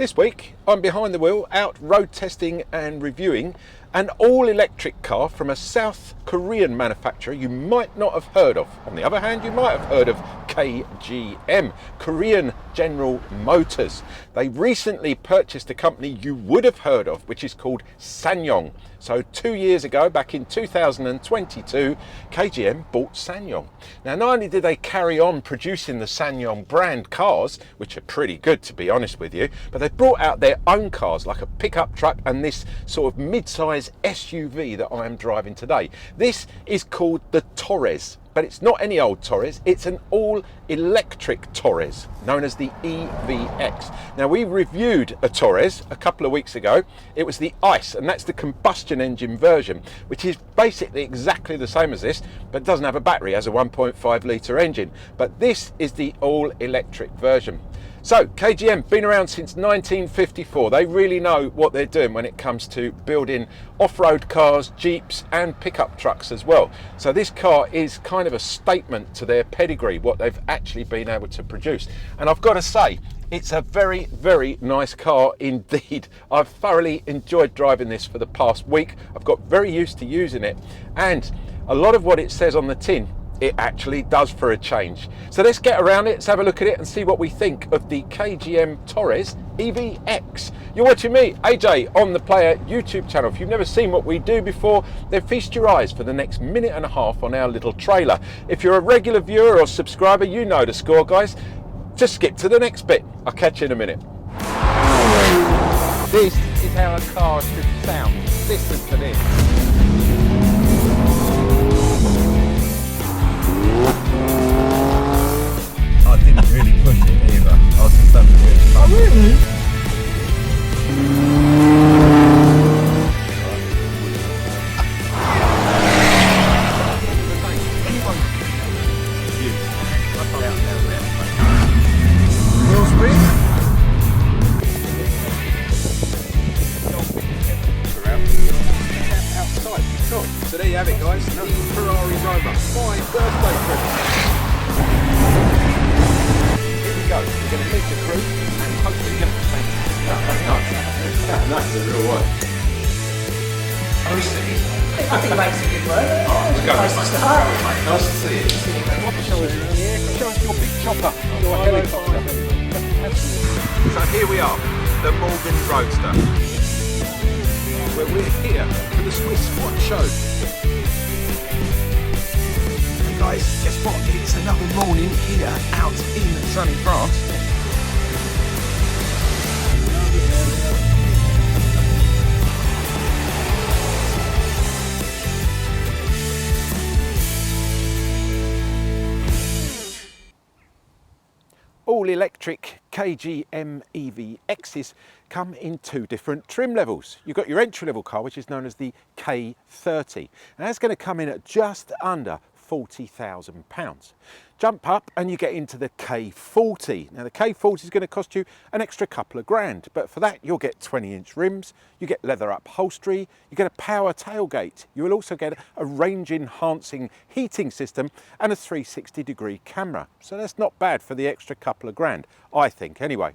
This week I'm behind the wheel out road testing and reviewing an all-electric car from a South Korean manufacturer you might not have heard of. On the other hand, you might have heard of KGM, Korean General Motors. They recently purchased a company you would have heard of, which is called SsangYong. So 2 years ago, back in 2022, KGM bought SsangYong. Now, not only did they carry on producing the SsangYong brand cars, which are pretty good to be honest with you, but they brought out their own cars like a pickup truck and this sort of mid-size SUV that I am driving today. This is called the Torres, but it's not any old Torres, it's an all-electric Torres, known as the EVX. Now, we reviewed a Torres a couple of weeks ago. It was the ICE, and that's the combustion engine version, which is basically exactly the same as this, but doesn't have a battery, it has a 1.5 litre engine. But this is the all-electric version. So, KGM, been around since 1954. They really know what they're doing when it comes to building off-road cars, Jeeps and pickup trucks as well. So this car is kind of a statement to their pedigree, what they've actually been able to produce. And I've got to say, it's a very, very nice car indeed. I've thoroughly enjoyed driving this for the past week. I've got very used to using it. And a lot of what it says on the tin, it actually does for a change. So let's get around it, let's have a look at it and see what we think of the KGM Torres EVX. You're watching me, AJ, on the Player YouTube channel. If you've never seen what we do before, then feast your eyes for the next minute and a half on our little trailer. If you're a regular viewer or subscriber, you know the score, guys. Just skip to the next bit. I'll catch you in a minute. This is how a car should sound. Listen to this. I didn't really push it either. I was just having a bit of fun. Oh, really? Wheel spring? Outside. Cool. So there you have it, guys. The Ferrari Roma. My birthday present. Go. We're going to meet the crew and hopefully get the same. That's a real one. I think it makes a good work. Let's go. Nice to start. Nice to see you. Show us your big chopper, your helicopter. So here we are, the Morgan Roadster, where we're here for the Swiss Watch Show. Guys, guess what? It's another morning here out in sunny France. All-electric KGM EVXs come in two different trim levels. You've got your entry-level car, which is known as the K30, and that's going to come in at just under £40,000. Jump up and you get into the K40. Now the K40 is going to cost you an extra couple of grand, but for that you'll get 20-inch rims, you get leather upholstery, you get a power tailgate, you will also get a range enhancing heating system and a 360-degree camera. So that's not bad for the extra couple of grand, I think anyway.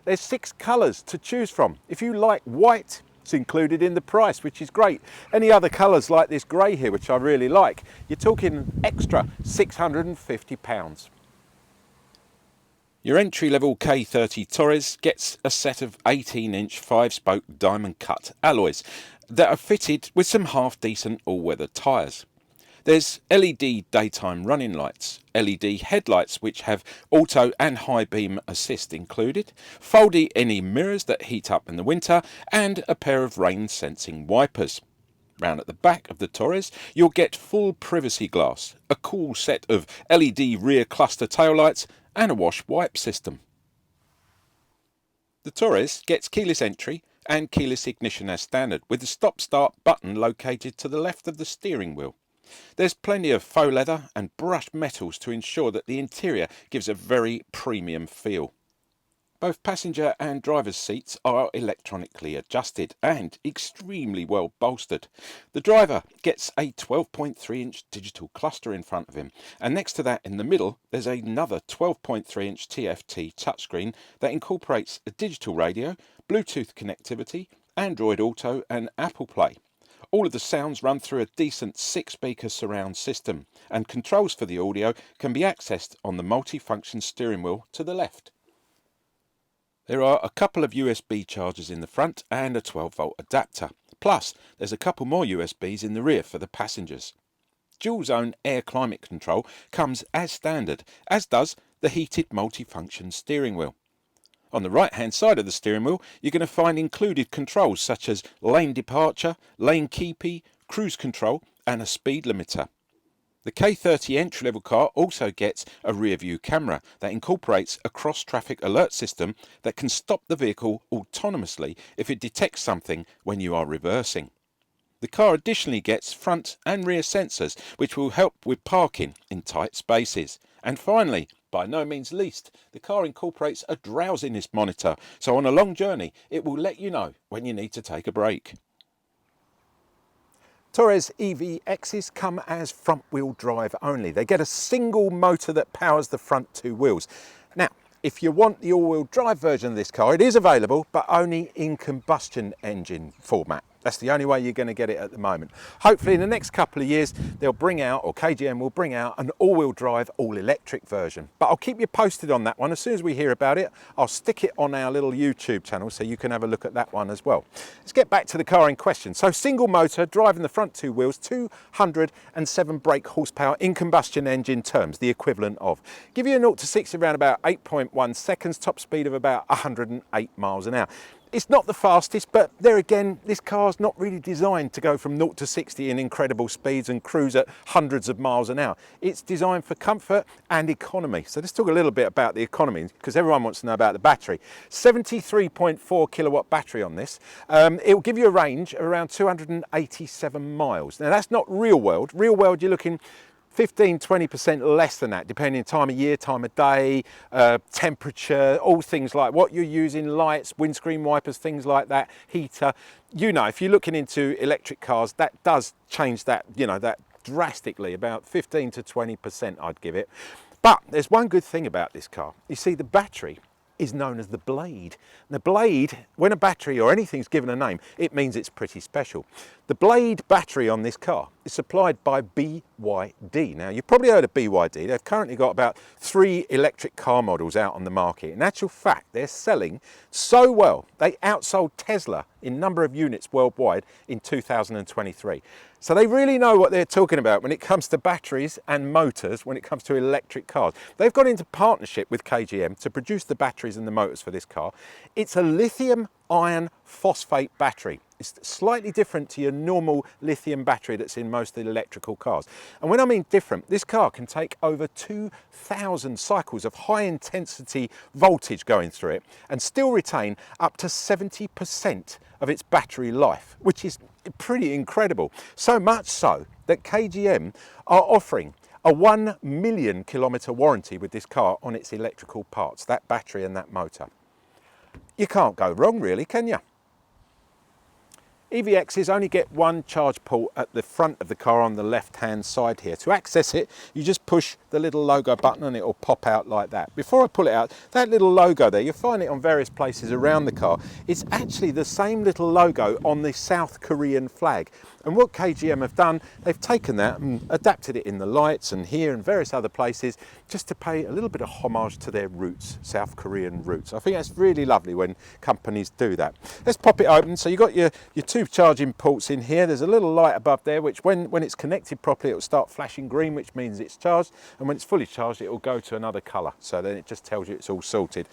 There's 6 colours to choose from. If you like white, it's included in the price, which is great. Any other colours like this grey here, which I really like, you're talking extra £650. Your entry-level K30 Torres gets a set of 18-inch 5-spoke diamond cut alloys that are fitted with some half-decent all-weather tyres. There's LED daytime running lights, LED headlights which have auto and high beam assist included, foldy any mirrors that heat up in the winter, and a pair of rain sensing wipers. Round at the back of the Torres you'll get full privacy glass, a cool set of LED rear cluster taillights and a wash wipe system. The Torres gets keyless entry and keyless ignition as standard, with the stop-start button located to the left of the steering wheel. There's plenty of faux leather and brushed metals to ensure that the interior gives a very premium feel. Both passenger and driver's seats are electronically adjusted and extremely well bolstered. The driver gets a 12.3-inch digital cluster in front of him, and next to that in the middle there's another 12.3-inch TFT touchscreen that incorporates a digital radio, Bluetooth connectivity, Android Auto and Apple Play. All of the sounds run through a decent 6-speaker surround system, and controls for the audio can be accessed on the multi-function steering wheel to the left. There are a couple of USB chargers in the front and a 12-volt adapter. Plus, there's a couple more USBs in the rear for the passengers. Dual zone air climate control comes as standard, as does the heated multi-function steering wheel. On the right-hand side of the steering wheel, you're going to find included controls such as lane departure, lane keepy, cruise control and a speed limiter. The K30 entry-level car also gets a rear-view camera that incorporates a cross-traffic alert system that can stop the vehicle autonomously if it detects something when you are reversing. The car additionally gets front and rear sensors which will help with parking in tight spaces. And finally, by no means least, the car incorporates a drowsiness monitor, so on a long journey it will let you know when you need to take a break. Torres EVXs come as front-wheel drive only. They get a single motor that powers the front two wheels. Now, if you want the all-wheel drive version of this car, it is available, but only in combustion engine format. That's the only way you're going to get it at the moment. Hopefully in the next couple of years, they'll bring out, or KGM will bring out, an all-wheel drive, all-electric version. But I'll keep you posted on that one. As soon as we hear about it, I'll stick it on our little YouTube channel so you can have a look at that one as well. Let's get back to the car in question. So single motor, driving the front two wheels, 207 brake horsepower in combustion engine terms, the equivalent of. Give you a 0 to 60 around about 8.1 seconds, top speed of about 108 miles an hour. It's not the fastest, but there again, this car's not really designed to go from 0 to 60 in incredible speeds and cruise at hundreds of miles an hour. It's designed for comfort and economy. So let's talk a little bit about the economy, because everyone wants to know about the battery. 73.4 kilowatt battery on this. It will give you a range of around 287 miles. Now that's not real world. Real world, you're looking 15–20% less than that, depending on time of year, time of day, temperature, all things like what you're using, lights, windscreen wipers, things like that, heater. You know, if you're looking into electric cars, that does change that, you know, that drastically, about 15 to 20% I'd give it. But there's one good thing about this car. You see, the battery is known as the blade. The blade, when a battery or anything's given a name, it means it's pretty special. The blade battery on this car is supplied by BYD. Now, you've probably heard of BYD. They've currently got about 3 electric car models out on the market. In actual fact, they're selling so well, they outsold Tesla in number of units worldwide in 2023. So they really know what they're talking about when it comes to batteries and motors, when it comes to electric cars. They've got into partnership with KGM to produce the batteries and the motors for this car. It's a lithium iron phosphate battery. It's slightly different to your normal lithium battery that's in most of the electrical cars. And when I mean different, this car can take over 2,000 cycles of high intensity voltage going through it and still retain up to 70% of its battery life, which is pretty incredible. So much so that KGM are offering a 1 million kilometre warranty with this car on its electrical parts, that battery and that motor. You can't go wrong really, can you? EVXs only get one charge port at the front of the car on the left hand side here. To access it, you just push the little logo button and it will pop out like that. Before I pull it out, that little logo there, you'll find it on various places around the car. It's actually the same little logo on the South Korean flag. And what KGM have done, they've taken that and adapted it in the lights and here and various other places just to pay a little bit of homage to their roots, South Korean roots. I think that's really lovely when companies do that. Let's pop it open. So you've got your 2 charging ports in here. There's a little light above there, which when it's connected properly, it will start flashing green, which means it's charged. And when it's fully charged, it will go to another colour. So then it just tells you it's all sorted.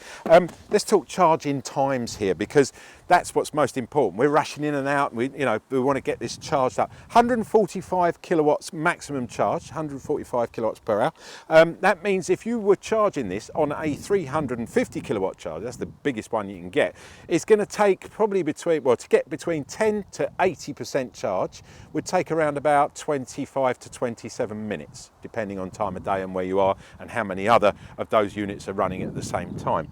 Let's talk charging times here, because that's what's most important. We're rushing in and out. We want to get this charged up. 145 kilowatts maximum charge, 145 kilowatts per hour. That means if you were charging this on a 350 kilowatt charge, that's the biggest one you can get, it's going to take probably to get between 10 10 to 80% charge would take around about 25 to 27 minutes, depending on time of day and where you are and how many other of those units are running at the same time.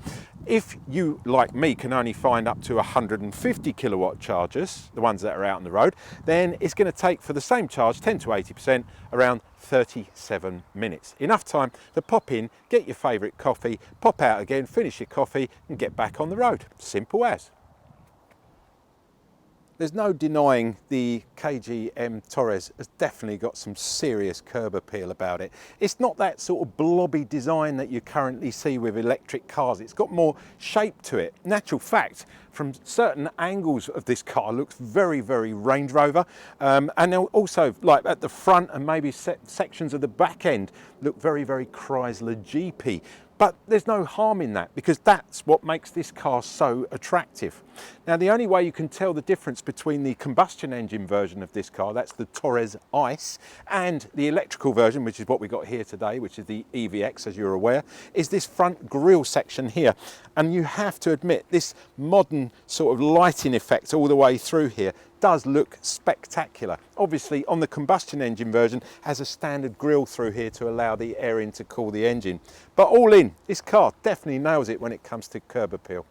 If you, like me, can only find up to 150 kilowatt chargers, the ones that are out on the road, then it's going to take, for the same charge, 10 to 80%, around 37 minutes. Enough time to pop in, get your favourite coffee, pop out again, finish your coffee and get back on the road. Simple as. There's no denying the KGM Torres has definitely got some serious curb appeal about it. It's not that sort of blobby design that you currently see with electric cars. It's got more shape to it. Natural fact, from certain angles of this car, looks very, very Range Rover. And also, like at the front and maybe sections of the back end, look very, very Chrysler Jeepy. But there's no harm in that, because that's what makes this car so attractive. Now, the only way you can tell the difference between the combustion engine version of this car, that's the Torres Ice, and the electrical version, which is what we got here today, which is the EVX, as you're aware, is this front grille section here. And you have to admit, this modern sort of lighting effect all the way through here does look spectacular. Obviously, on the combustion engine version, has a standard grille through here to allow the air in to cool the engine. But all in, this car definitely nails it when it comes to curb appeal.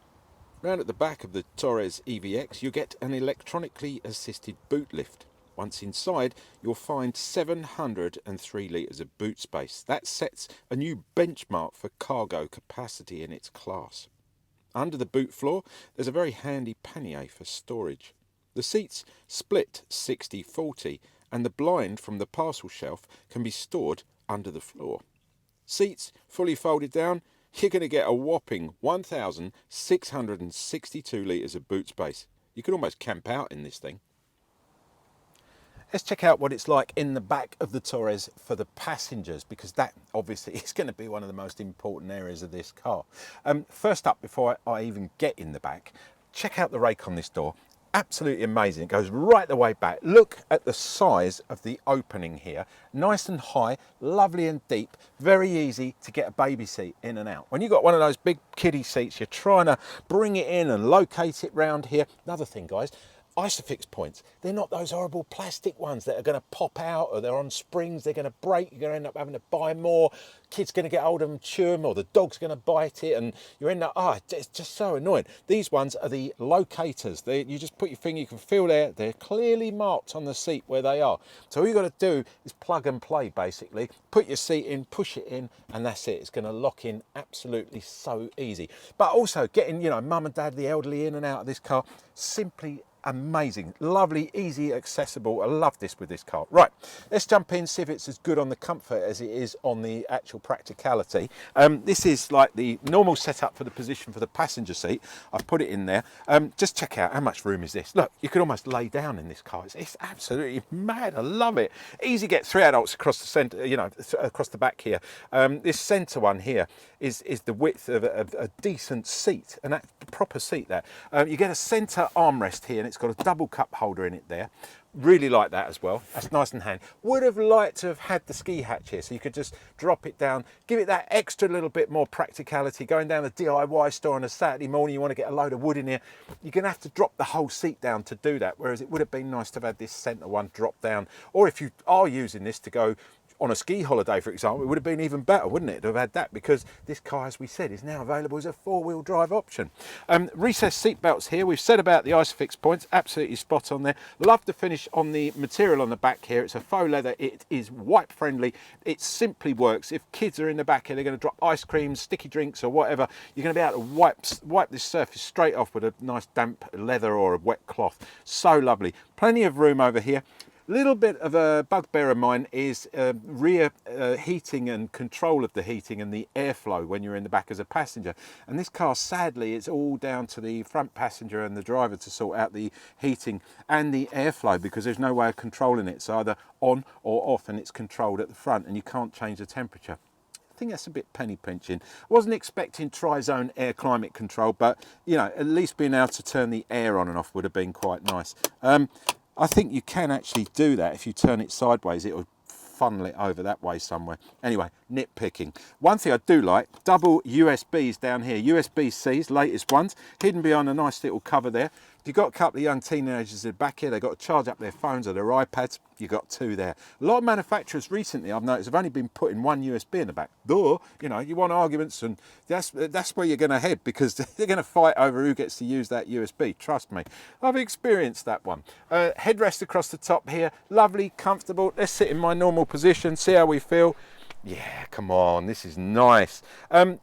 Round at the back of the Torres EVX, you get an electronically assisted boot lift. Once inside, you'll find 703 litres of boot space. That sets a new benchmark for cargo capacity in its class. Under the boot floor, there's a very handy pannier for storage. The seats split 60-40 and the blind from the parcel shelf can be stored under the floor. Seats fully folded down, you're going to get a whopping 1,662 litres of boot space. You could almost camp out in this thing. Let's check out what it's like in the back of the Torres for the passengers, because that obviously is going to be one of the most important areas of this car. First up, before I even get in the back, check out the rake on this door. Absolutely amazing. It goes right the way back. Look at the size of the opening here. Nice and high, lovely and deep, very easy to get a baby seat in and out. When you've got one of those big kiddie seats, you're trying to bring it in and locate it round here. Another thing, guys, Isofix points, they're not those horrible plastic ones that are going to pop out, or they're on springs, they're going to break, you're going to end up having to buy more, kid's going to get hold of them, chew them, or the dog's going to bite it, and you end up, it's just so annoying. These ones are the locators. You just put your finger, you can feel they're clearly marked on the seat where they are. So all you've got to do is plug and play, basically. Put your seat in, push it in, and that's it. It's going to lock in absolutely so easy. But also getting, mum and dad, the elderly, in and out of this car, simply amazing, lovely, easy, accessible. I love this with this car. Right, let's jump in, see if it's as good on the comfort as it is on the actual practicality. This is like the normal setup for the position for the passenger seat. I've put it in there. Just check out how much room is this. Look, you could almost lay down in this car. It's absolutely mad. I love it. Easy to get 3 adults across the centre, across the back here. This centre one here is the width of a decent seat, and that's a proper seat there. You get a centre armrest here, and it's got a double cup holder in it there. Really like that as well. That's nice and handy. Would have liked to have had the ski hatch here, so you could just drop it down, give it that extra little bit more practicality. Going down the DIY store on a Saturday morning, you want to get a load of wood in here, you're going to have to drop the whole seat down to do that, whereas it would have been nice to have had this centre one drop down. Or if you are using this to go on a ski holiday, for example, it would have been even better, wouldn't it, to have had that, because this car, as we said, is now available as a 4-wheel drive option. Recessed seat belts here. We've said about the Isofix points, absolutely spot on there. Love the finish on the material on the back here. It's a faux leather. It is wipe friendly. It simply works. If kids are in the back here, they're going to drop ice cream, sticky drinks or whatever, you're going to be able to wipe this surface straight off with a nice damp leather or a wet cloth. So lovely. Plenty of room over here. Little bit of a bugbear of mine is rear heating and control of the heating and the airflow when you're in the back as a passenger. And this car, sadly, it's all down to the front passenger and the driver to sort out the heating and the airflow, because there's no way of controlling it. It's either on or off, and it's controlled at the front, and you can't change the temperature. I think that's a bit penny pinching. I wasn't expecting tri-zone air climate control, but at least being able to turn the air on and off would have been quite nice. I think you can actually do that. If you turn it sideways, it will funnel it over that way somewhere. Anyway, nitpicking. One thing I do like, double USBs down here. USB-Cs, latest ones, hidden behind a nice little cover there. you've got a couple of young teenagers in the back here, they've got to charge up their phones or their iPads, you've got two there. A lot of manufacturers recently, I've noticed, have only been putting one USB in the back. Duh, you know, you want arguments, and that's where you're going to head, because they're going to fight over who gets to use that USB, trust me. I've experienced that one. Headrest across the top here, lovely, comfortable. Let's sit in my normal position, see how we feel. Yeah, come on, this is nice.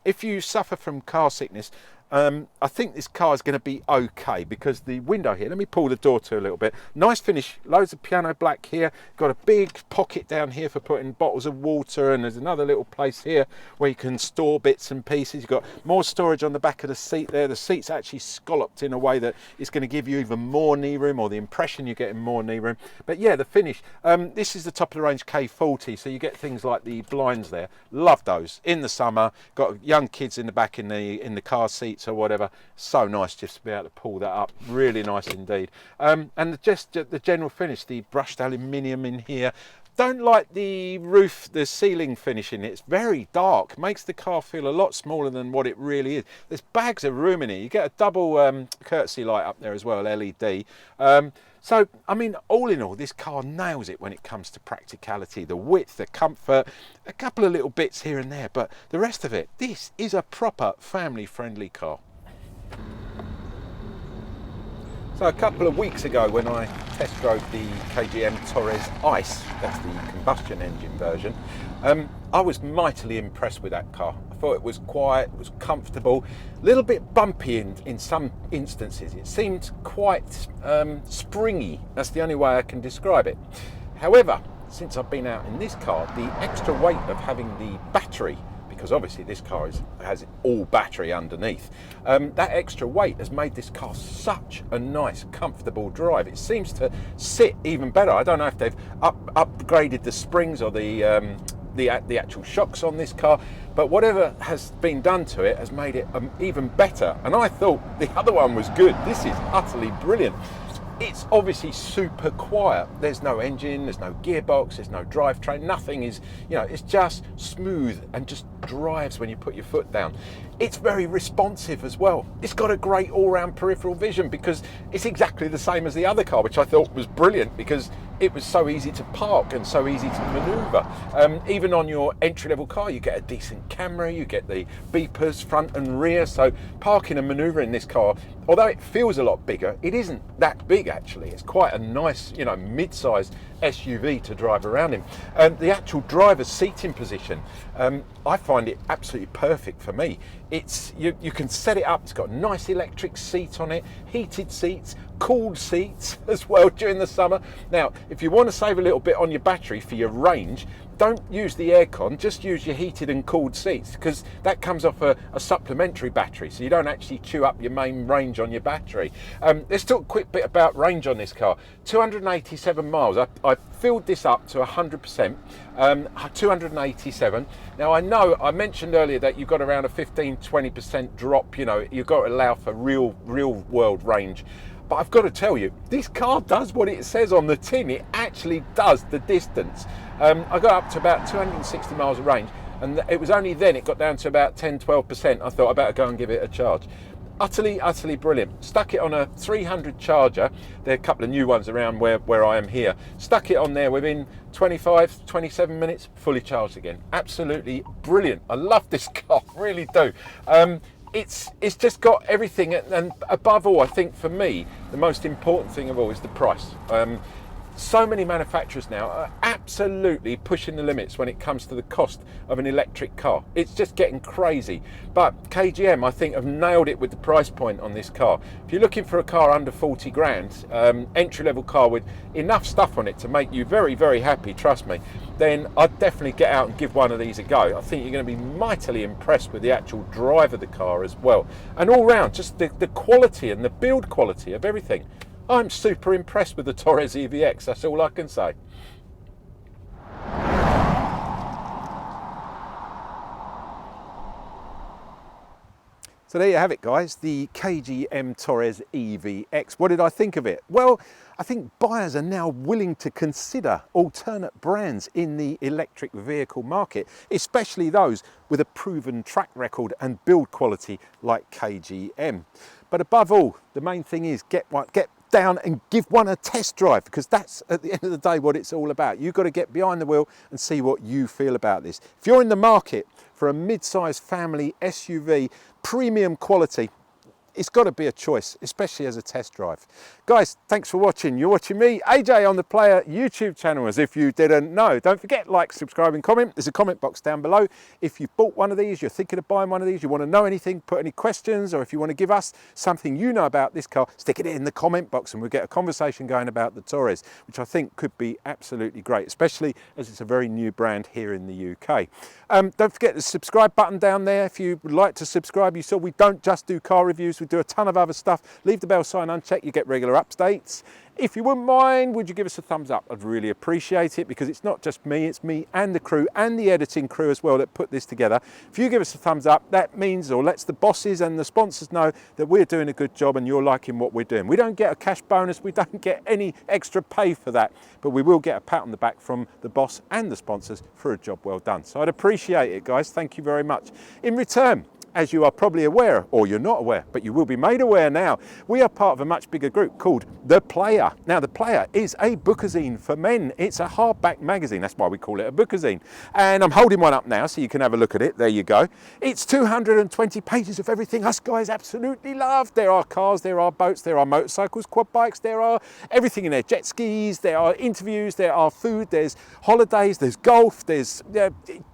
If you suffer from car sickness, I think this car is going to be okay, because the window here, let me pull the door to a little bit. Nice finish, loads of piano black here. Got a big pocket down here for putting bottles of water, and there's another little place here where you can store bits and pieces. You've got more storage on the back of the seat there. The seat's actually scalloped in a way that it's going to give you even more knee room, or the impression you're getting more knee room. But yeah, the finish. This is the top of the range K40, so you get things like the blinds there. Love those in the summer. Got young kids in the back in the car seats or whatever. So nice just to be able to pull that up. Really nice indeed. And the general finish, the brushed aluminium in here. Don't like the roof, the ceiling finish in it. It's very dark, makes the car feel a lot smaller than what it really is. There's bags of room in it. You get a double courtesy light up there as well, LED. So, I mean, all in all, this car nails it when it comes to practicality, the width, the comfort, a couple of little bits here and there, but the rest of it, this is a proper family-friendly car. So a couple of weeks ago, when I test drove the KGM Torres Ice, that's the combustion engine version, I was mightily impressed with that car. I thought it was quiet, it was comfortable, a little bit bumpy in some instances. It seemed quite springy. That's the only way I can describe it. However, since I've been out in this car, the extra weight of having the battery, because obviously this car has all battery underneath, that extra weight has made this car such a nice, comfortable drive. It seems to sit even better. I don't know if they've upgraded the springs or the actual shocks on this car, but whatever has been done to it has made it even better. And I thought the other one was good. This is utterly brilliant. It's obviously super quiet. There's no engine, there's no gearbox, there's no drivetrain, nothing is, you know, it's just smooth and just drives when you put your foot down. It's very responsive as well. It's got a great all-round peripheral vision, because it's exactly the same as the other car, which I thought was brilliant, because it was so easy to park and so easy to maneuver. Even on your entry-level car, you get a decent camera, you get the beepers front and rear, so parking and maneuvering this car, although it feels a lot bigger, it isn't that big actually. It's quite a nice, you know, mid-sized SUV to drive around in. The actual driver's seating position, I find it absolutely perfect for me. It's you can set it up. It's got a nice electric seat on it, heated seats, cooled seats as well during the summer. Now, if you want to save a little bit on your battery for your range, don't use the aircon, just use your heated and cooled seats, because that comes off a supplementary battery, so you don't actually chew up your main range on your battery. Let's talk a quick bit about range on this car. 287 miles. I filled this up to 100%, 287. Now, I know I mentioned earlier that you've got around a 15-20% drop, you know, you've got to allow for real world range. But I've got to tell you, this car does what it says on the tin. It actually does the distance. I got up to about 260 miles of range, and it was only then it got down to about 10-12%. I thought I better go and give it a charge. Utterly brilliant. Stuck it on a 300 charger. There are a couple of new ones around where I am here. Stuck it on there within 25-27 minutes, fully charged again. Absolutely brilliant. I love this car, really do. It's just got everything, and above all, I think for me, the most important thing of all is the price. So many manufacturers now are absolutely pushing the limits when it comes to the cost of an electric car. It's just getting crazy. But KGM, I think, have nailed it with the price point on this car. If you're looking for a car under 40 grand, entry-level car with enough stuff on it to make you very happy, trust me, then I'd definitely get out and give one of these a go. I think you're going to be mightily impressed with the actual drive of the car as well. And all round, just the quality and the build quality of everything. I'm super impressed with the Torres EVX, that's all I can say. So there you have it, guys, the KGM Torres EVX. What did I think of it? Well, I think buyers are now willing to consider alternate brands in the electric vehicle market, especially those with a proven track record and build quality like KGM. But above all, the main thing is get down and give one a test drive, because that's at the end of the day what it's all about. You've got to get behind the wheel and see what you feel about this. If you're in the market for a mid-sized family SUV, premium quality, it's got to be a choice, especially as a test drive. Guys, thanks for watching. You're watching me, AJ, on the Player YouTube channel, as if you didn't know. Don't forget, like, subscribe and comment. There's a comment box down below. If you've bought one of these, you're thinking of buying one of these, you want to know anything, put any questions, or if you want to give us something you know about this car, stick it in the comment box and we'll get a conversation going about the Torres, which I think could be absolutely great, especially as it's a very new brand here in the UK. Don't forget the subscribe button down there if you would like to subscribe. You saw we don't just do car reviews, we do a ton of other stuff. Leave the bell sign unchecked, you get regular updates. If you wouldn't mind, would you give us a thumbs up? I'd really appreciate it, because it's not just me, it's me and the crew and the editing crew as well that put this together. If you give us a thumbs up, that means, or lets the bosses and the sponsors know that we're doing a good job and you're liking what we're doing. We don't get a cash bonus, we don't get any extra pay for that, but we will get a pat on the back from the boss and the sponsors for a job well done. So I'd appreciate it, guys. Thank you very much. In return, as you are probably aware, or you're not aware, but you will be made aware now, we are part of a much bigger group called The Player. Now, The Player is a bookazine for men. It's a hardback magazine. That's why we call it a bookazine. And I'm holding one up now so you can have a look at it. There you go. It's 220 pages of everything us guys absolutely love. There are cars, there are boats, there are motorcycles, quad bikes, there are everything in there. Jet skis, there are interviews, there are food, there's holidays, there's golf, there's,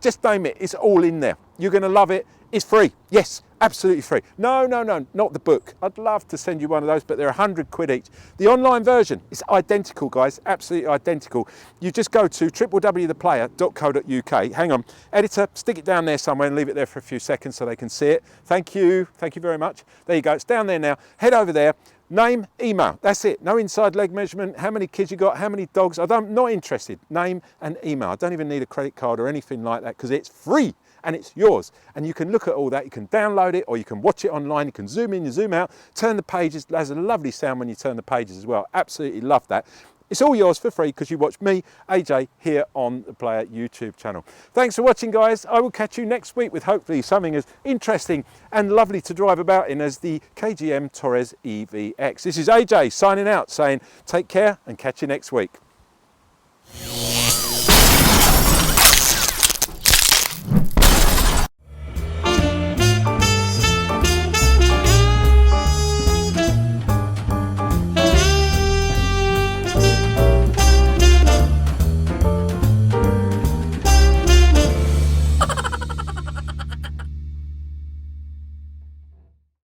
just name it. It's all in there. You're going to love it. It's free. Yes, absolutely free. No, not the book. I'd love to send you one of those, but they're 100 quid each. The online version is identical, guys, absolutely identical. You just go to www.theplayer.co.uk. Hang on, editor, stick it down there somewhere and leave it there for a few seconds so they can see it. Thank you very much. There you go, it's down there now. Head over there. Name, email, that's it. No inside leg measurement, how many kids you got, how many dogs. I'm not interested. Name and email. I don't even need a credit card or anything like that, because it's free and it's yours. And you can look at all that. You can download it or you can watch it online. You can zoom in, you zoom out, turn the pages. There's a lovely sound when you turn the pages as well. Absolutely love that. It's all yours for free because you watch me, AJ, here on the Player YouTube channel. Thanks for watching, guys. I will catch you next week with hopefully something as interesting and lovely to drive about in as the KGM Torres EVX. This is AJ signing out, saying take care and catch you next week.